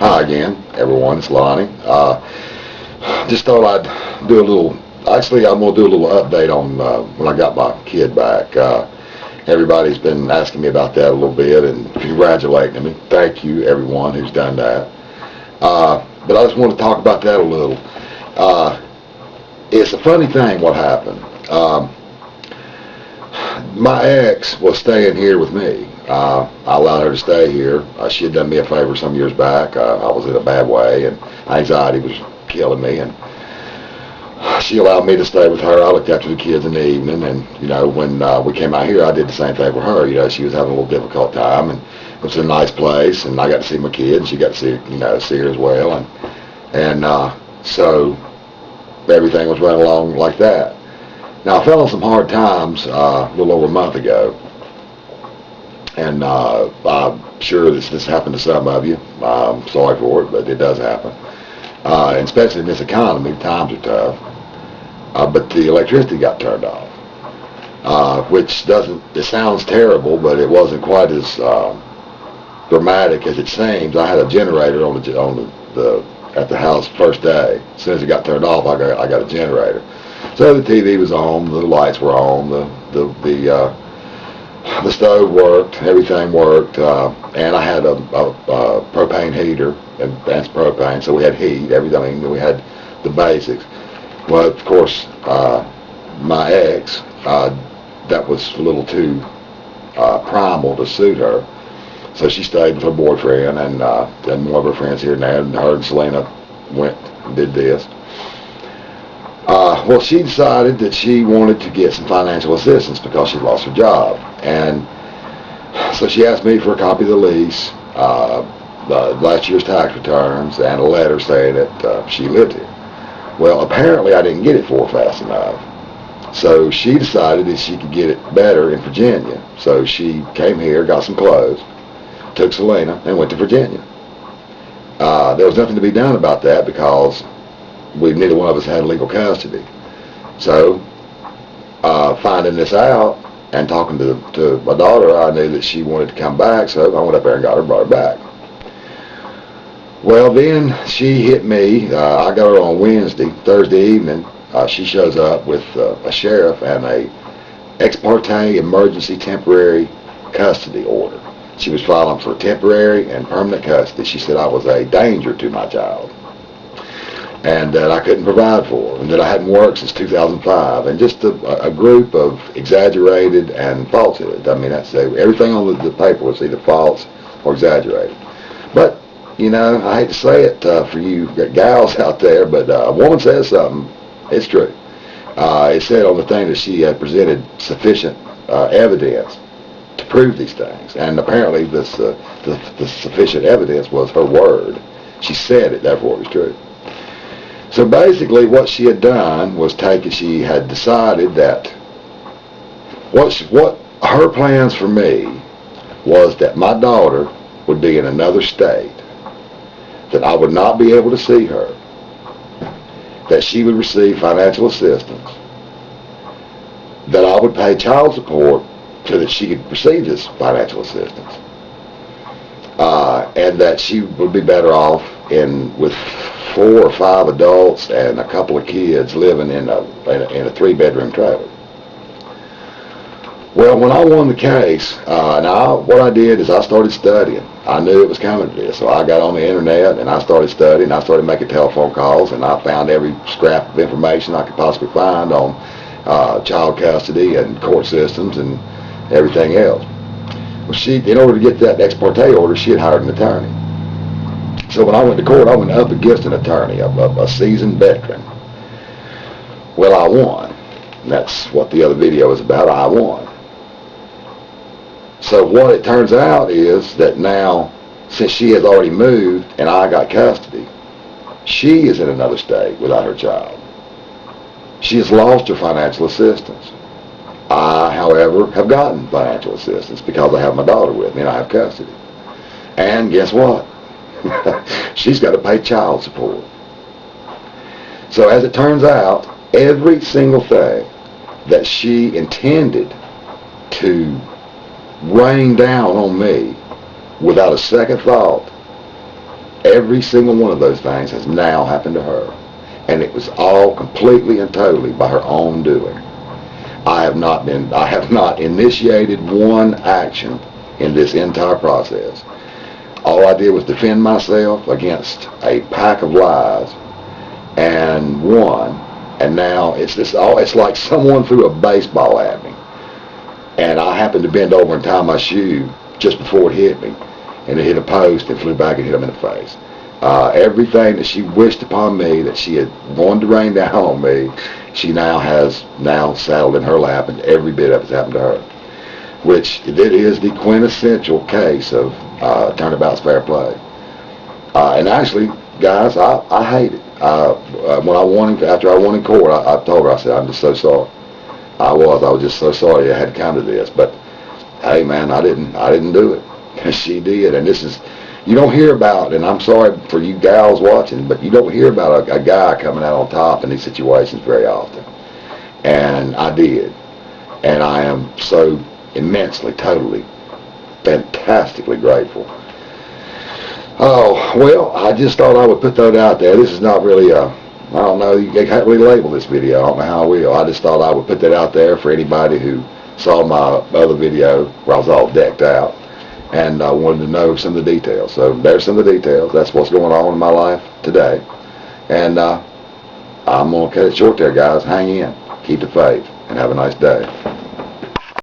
Hi again, everyone. It's Lonnie. Just thought I'd do a little. Actually, I'm gonna do a little update on when I got my kid back. Everybody's been asking me about that a little bit and congratulating me. Thank you, everyone who's done that. But I just want to talk about that a little. It's a funny thing what happened. My ex was staying here with me. I allowed her to stay here. She had done me a favor some years back. I was in a bad way, and anxiety was killing me, and she allowed me to stay with her. I looked after the kids in the evening, and when we came out here, I did the same thing for her. She was having a little difficult time, and it was a nice place, and I got to see my kids. She got to see her as well, and so everything was running along like that. Now, I fell on some hard times a little over a month ago, and I'm sure this happened to some of you. I'm sorry for it, but it does happen. And especially in this economy, times are tough. But the electricity got turned off, which it sounds terrible, but it wasn't quite as dramatic as it seems. I had a generator at the house first day. As soon as it got turned off, I got a generator. So the TV was on, the lights were on, the stove worked, everything worked, and I had a propane heater, and that's propane, so we had heat, everything, we had the basics. Well, of course, my ex, that was a little too primal to suit her, so she stayed with her boyfriend, and one of her friends here and there, and her and Selena went and did this. Well, she decided that she wanted to get some financial assistance because she lost her job. And so she asked me for a copy of the lease, last year's tax returns, and a letter saying that she lived here. Well, apparently I didn't get it for her fast enough. So she decided that she could get it better in Virginia. So she came here, got some clothes, took Selena, and went to Virginia. There was nothing to be done about that because neither one of us had legal custody. So, finding this out and talking to my daughter, I knew that she wanted to come back, so I went up there and brought her back. Well, then she hit me. I got her on Thursday evening. She shows up with a sheriff and a ex parte emergency temporary custody order. She was filing for temporary and permanent custody. She said I was a danger to my child, and that I couldn't provide for her, and that I hadn't worked since 2005, and just a group of exaggerated and falsehoods. I mean, everything on the paper was either false or exaggerated. But, I hate to say it for you gals out there, but a woman says something, it's true. It said on the thing that she had presented sufficient evidence to prove these things, and apparently the sufficient evidence was her word. She said it, therefore it was true. So basically what she had done was she had decided that what her plans for me was that my daughter would be in another state, that I would not be able to see her, that she would receive financial assistance, that I would pay child support so that she could receive this financial assistance, and that she would be better off with 4 or 5 adults and a couple of kids living in a 3-bedroom trailer. Well, when I won the case, what I did is I started studying. I knew it was coming to this, so I got on the internet and I started studying. I started making telephone calls, and I found every scrap of information I could possibly find on child custody and court systems and everything else. Well, in order to get that ex parte order, she had hired an attorney. So when I went to court, I went up against an attorney, a seasoned veteran. Well, I won. And that's what the other video is about. I won. So what it turns out is that now, since she has already moved and I got custody, she is in another state without her child. She has lost her financial assistance. I, however, have gotten financial assistance because I have my daughter with me and I have custody. And guess what? She's got to pay child support. So as it turns out, every single thing that she intended to rain down on me without a second thought, Every single one of those things has now happened to her. And it was all completely and totally by her own doing. I have not initiated one action in this entire process. All I did was defend myself against a pack of lies and won. And now it's like someone threw a baseball at me. And I happened to bend over and tie my shoe just before it hit me. And it hit a post and flew back and hit him in the face. Everything that she wished upon me, that she had wanted to rain down on me, she now has saddled in her lap, and every bit of it's happened to her. Which it is the quintessential case of turnabout's fair play. And actually, guys, I hate it. After I won in court, I told her, I said, I'm just so sorry. I was just so sorry I had to come to this. But hey, man, I didn't do it. She did, and this is. You don't hear about, and I'm sorry for you gals watching, but you don't hear about a guy coming out on top in these situations very often. And I did. And I am so immensely, totally, fantastically grateful. Oh, well, I just thought I would put that out there. This is not really I don't know, you can't really label this video. I don't know how I will. I just thought I would put that out there for anybody who saw my other video where I was all decked out. And I wanted to know some of the details. So there's some of the details. That's what's going on in my life today. And I'm going to cut it short there, guys. Hang in. Keep the faith. And have a nice day.